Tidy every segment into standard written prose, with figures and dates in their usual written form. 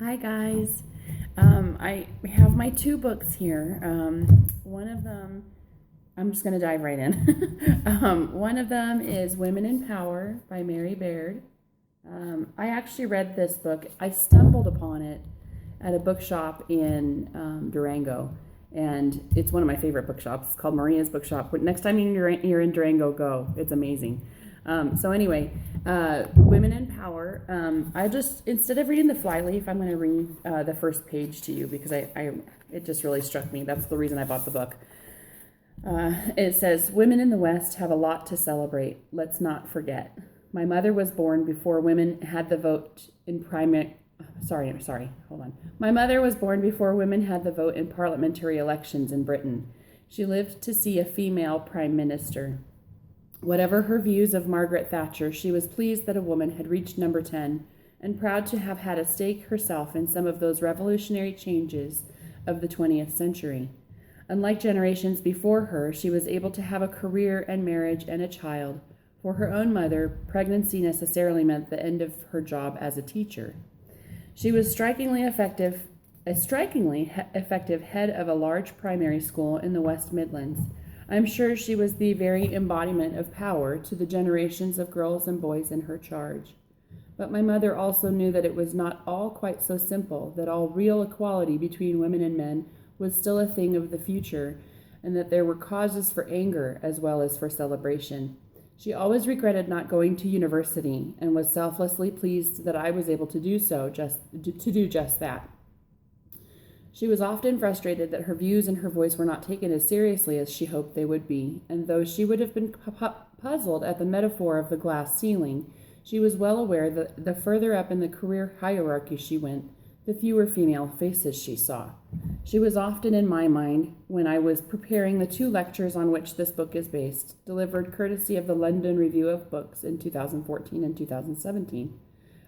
Hi guys. I have my two books here. One of them, I'm just going to dive right in. One of them is Women in Power by Mary Baird. I actually read this book. I stumbled upon it at a bookshop in Durango, and it's one of my favorite bookshops. It's called Maria's Bookshop. Next time you're in Durango, go. It's amazing. So anyway, Women in Power. I just, instead of reading the flyleaf, I'm going to read the first page to you because it just really struck me. That's the reason I bought the book. It says, "Women in the West have a lot to celebrate. Let's not forget. My mother was born before women had the vote in primary. Sorry, hold on. My mother was born before women had the vote in parliamentary elections in Britain. She lived to see a female prime minister. Whatever her views of Margaret Thatcher, she was pleased that a woman had reached number 10 and proud to have had a stake herself in some of those revolutionary changes of the 20th century. Unlike generations before her, she was able to have a career and marriage and a child. For her own mother, pregnancy necessarily meant the end of her job as a teacher. She was a strikingly effective head of a large primary school in the West Midlands. I'm sure she was the very embodiment of power to the generations of girls and boys in her charge. But my mother also knew that it was not all quite so simple, that all real equality between women and men was still a thing of the future, and that there were causes for anger as well as for celebration. She always regretted not going to university and was selflessly pleased that I was able to do just that. She was often frustrated that her views and her voice were not taken as seriously as she hoped they would be, and though she would have been puzzled at the metaphor of the glass ceiling, she was well aware that the further up in the career hierarchy she went, the fewer female faces she saw. She was often in my mind when I was preparing the two lectures on which this book is based, delivered courtesy of the London Review of Books in 2014 and 2017.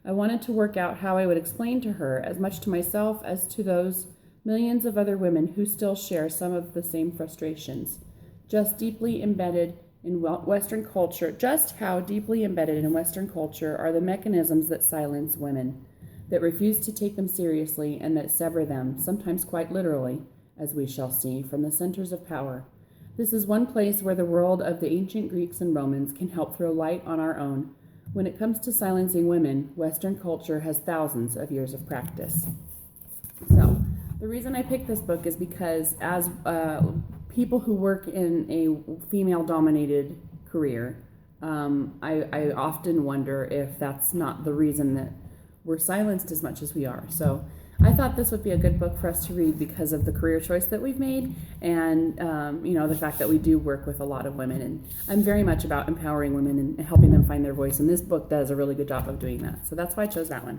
I wanted to work out how I would explain to her, as much to myself as to those millions of other women who still share some of the same frustrations, just how deeply embedded in Western culture are the mechanisms that silence women, that refuse to take them seriously, and that sever them, sometimes quite literally, as we shall see, from the centers of power. This is one place where the world of the ancient Greeks and Romans can help throw light on our own. When it comes to silencing women, Western culture has thousands of years of practice." So, the reason I picked this book is because as people who work in a female-dominated career, I often wonder if that's not the reason that we're silenced as much as we are. So I thought this would be a good book for us to read because of the career choice that we've made and, the fact that we do work with a lot of women. And I'm very much about empowering women and helping them find their voice. And this book does a really good job of doing that. So that's why I chose that one.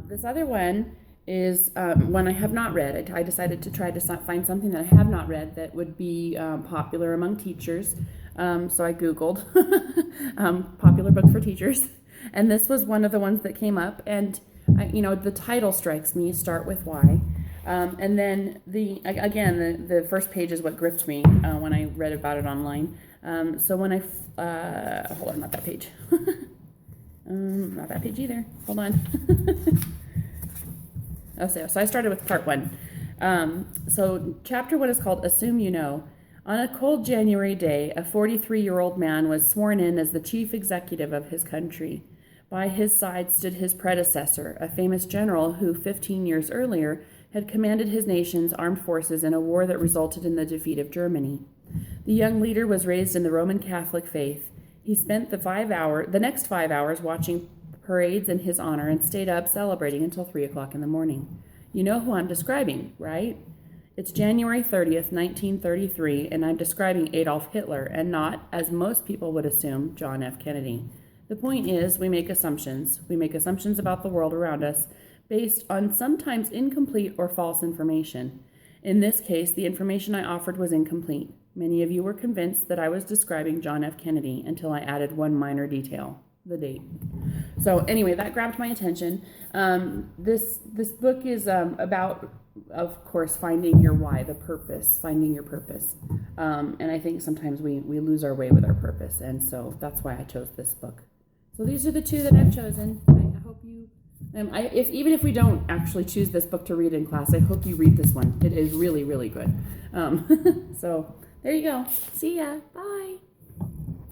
This other one is one I have not read. I decided to try to find something that I have not read that would be popular among teachers. So I Googled popular book for teachers. And this was one of the ones that came up. And, the title strikes me, Start With Why. And then, the first page is what gripped me when I read about it online. So when hold on, not that page. Not that page either. Hold on. So I started with part 1. So chapter 1 is called Assume You Know. On a cold January day, a 43-year-old man was sworn in as the chief executive of his country. By his side stood his predecessor, a famous general who 15 years earlier had commanded his nation's armed forces in a war that resulted in the defeat of Germany. The young leader was raised in the Roman Catholic faith. He spent the next 5 hours watching parades in his honor and stayed up celebrating until 3 o'clock in the morning. You know who I'm describing, right? It's January 30th, 1933, and I'm describing Adolf Hitler and not, as most people would assume, John F. Kennedy. The point is, we make assumptions. We make assumptions about the world around us based on sometimes incomplete or false information. In this case, the information I offered was incomplete. Many of you were convinced that I was describing John F. Kennedy until I added one minor detail, the date. So anyway, that grabbed my attention. This book is about, of course, finding your why, the purpose, finding your purpose. And I think sometimes we lose our way with our purpose, and so that's why I chose this book. So these are the two that I've chosen. I hope you Even if we don't actually choose this book to read in class, I hope you read this one. It is really, really good. So there you go. See ya. Bye.